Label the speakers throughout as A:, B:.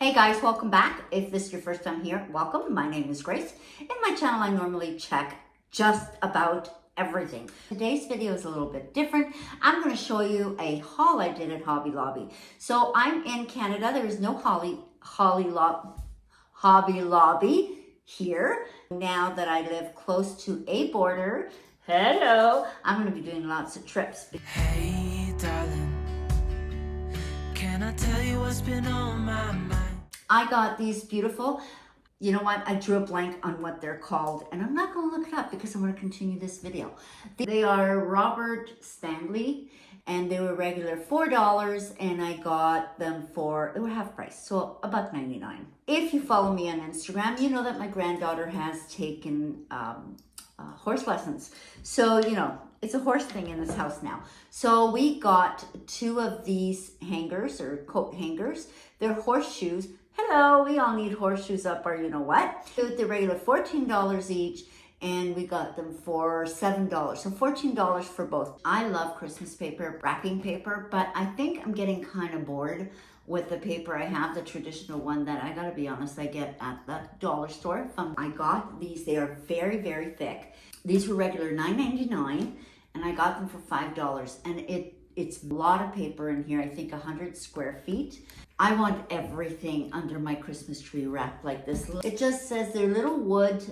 A: Hey guys, welcome back. If this is your first time here, welcome. My name is Grace. In my channel, I normally check just about everything. Today's video is a little bit different. I'm going to show you a haul I did at Hobby Lobby. So I'm in Canada. There is no Hobby Lobby here. Now that I live close to a border, hello, I'm going to be doing lots of trips.
B: Hey darling, can I tell you what's been on my mind?
A: I got these beautiful, you know what, I drew a blank on what they're called, and I'm not going to look it up because I'm going to continue this video. They are Robert Stanley, and they were regular $4, and I got them they were half price, so $1.99. If you follow me on Instagram, you know that my granddaughter has taken horse lessons. So, you know, it's a horse thing in this house now. So we got two of these hangers or coat hangers. They're horseshoes. Hello, we all need horseshoes up our, you know what? They're regular $14 each, and we got them for $7. So $14 for both. I love Christmas paper, wrapping paper, but I think I'm getting kind of bored with the paper I have, the traditional one that I gotta be honest, I get at the dollar store. I got these, they are very, very thick. These were regular $9.99, and I got them for $5, and it's a lot of paper in here, I think 100 square feet. I want everything under my Christmas tree wrapped like this. It just says they're little wood,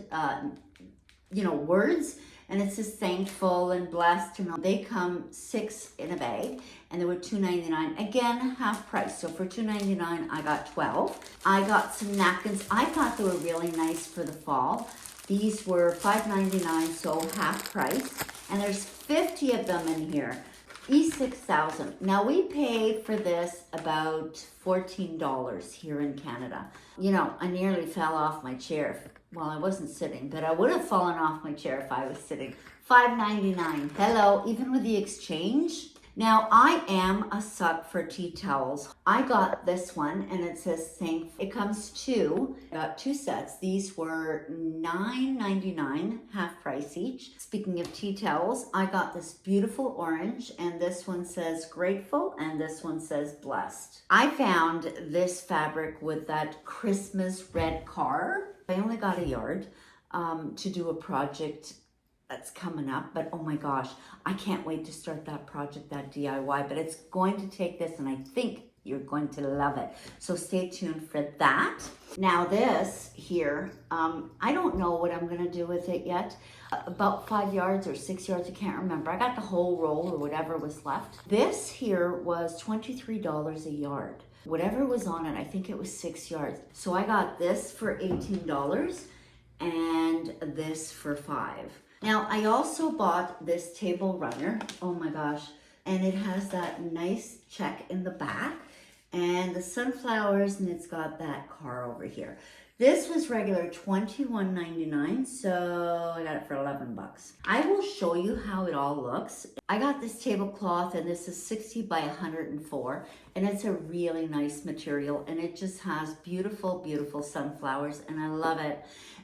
A: words, and it says thankful and blessed. And they come 6 in a bag, and they were $2.99. Again, half price. So for $2.99, I got 12. I got some napkins. I thought they were really nice for the fall. These were $5.99, so half price. And there's 50 of them in here. E6000. Now we paid for this about $14 here in Canada. You know, I nearly fell off my chair. Well, I wasn't sitting, but I would have fallen off my chair if I was sitting. $5.99. Hello, even with the exchange. Now, I am a suck for tea towels. I got this one, and it says thank. It comes I got two sets. These were $9.99, half price each. Speaking of tea towels, I got this beautiful orange, and this one says grateful, and this one says blessed. I found this fabric with that Christmas red car. I only got a yard to do a project that's coming up, but oh my gosh, I can't wait to start that project, that DIY, but it's going to take this, and I think you're going to love it. So stay tuned for that. Now this here, I don't know what I'm gonna do with it yet. About 5 yards or 6 yards, I can't remember. I got the whole roll or whatever was left. This here was $23 a yard. Whatever was on it, I think it was 6 yards. So I got this for $18 and this for $5. Now, I also bought this table runner. Oh my gosh. And it has that nice check in the back and the sunflowers, and it's got that car over here. This was regular $21.99, so I got it for $11. I will show you how it all looks. I got this tablecloth, and this is 60 by 104, and it's a really nice material, and it just has beautiful, beautiful sunflowers, and I love it.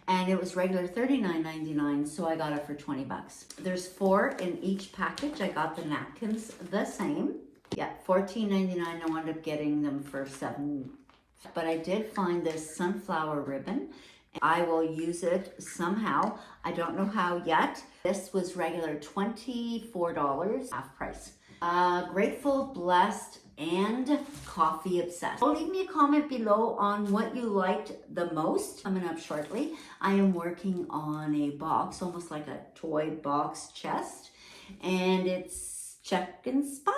A: And it was regular $39.99, so I got it for $20. There's 4 in each package. I got the napkins the same. Yeah, $14.99. I wound up getting them for $7. But I did find this sunflower ribbon. I will use it somehow. I don't know how yet. This was regular $24, half price. Grateful, blessed, and coffee obsessed. Leave me a comment below on what you liked the most. Coming up shortly, I am working on a box, almost like a toy box chest, and it's Czech inspired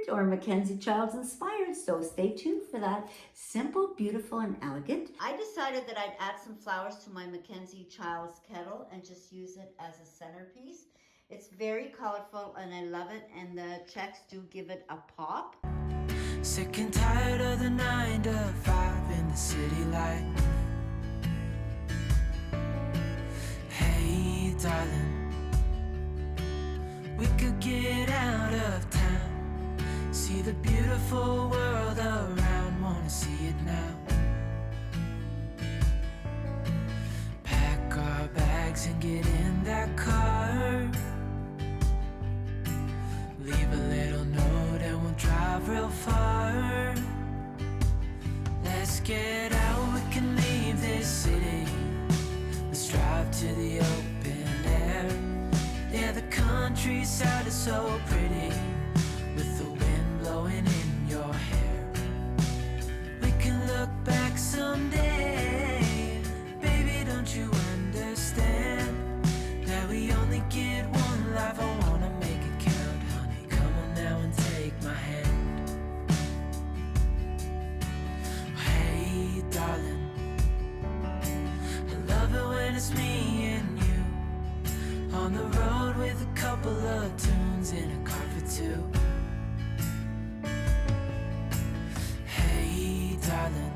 A: or Mackenzie Childs inspired, so stay tuned for that. Simple, beautiful, and elegant. I decided that I'd add some flowers to my Mackenzie Childs kettle and just use it as a centerpiece. It's very colorful, and I love it, and the checks do give it a pop.
B: Sick and tired of the 9 to 5 in the city life. Hey darling, we could get out of town, see the beautiful world around, wanna see it now. Pack our bags and get in that car, leave a little note and we'll drive real far. Let's get out, we can leave this city. Let's drive to the open air. Yeah, the countryside is so pretty, with the wind blowing in your hair. We can look back someday. Baby, don't you understand that we only get one life? I wanna make it count, honey. Come on now and take my hand. Hey, darling, I love it when it's me and you on the road with a couple of tunes in a car for two. Hey, darling,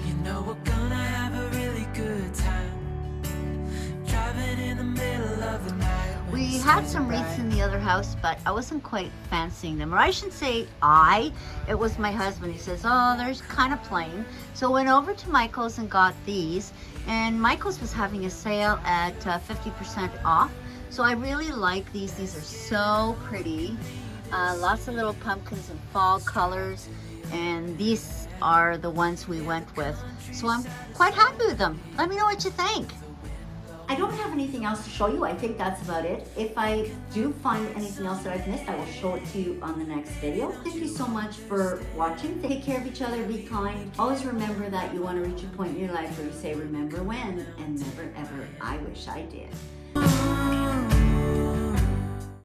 B: you know we're gonna have a really good time driving in the middle of the night.
A: We had some wreaths in the other house, but I wasn't quite fancying them. Or I should say it was my husband. He says, oh, they're kind of plain. So I went over to Michael's and got these. And Michael's was having a sale at 50% off. So I really like these. These are so pretty. Lots of little pumpkins and fall colors. And these are the ones we went with. So I'm quite happy with them. Let me know what you think. I don't have anything else to show you. I think that's about it. If I do find anything else that I've missed, I will show it to you on the next video. Thank you so much for watching. Take care of each other. Be kind. Always remember that you want to reach a point in your life where you say, remember when, and never ever, I wish I did.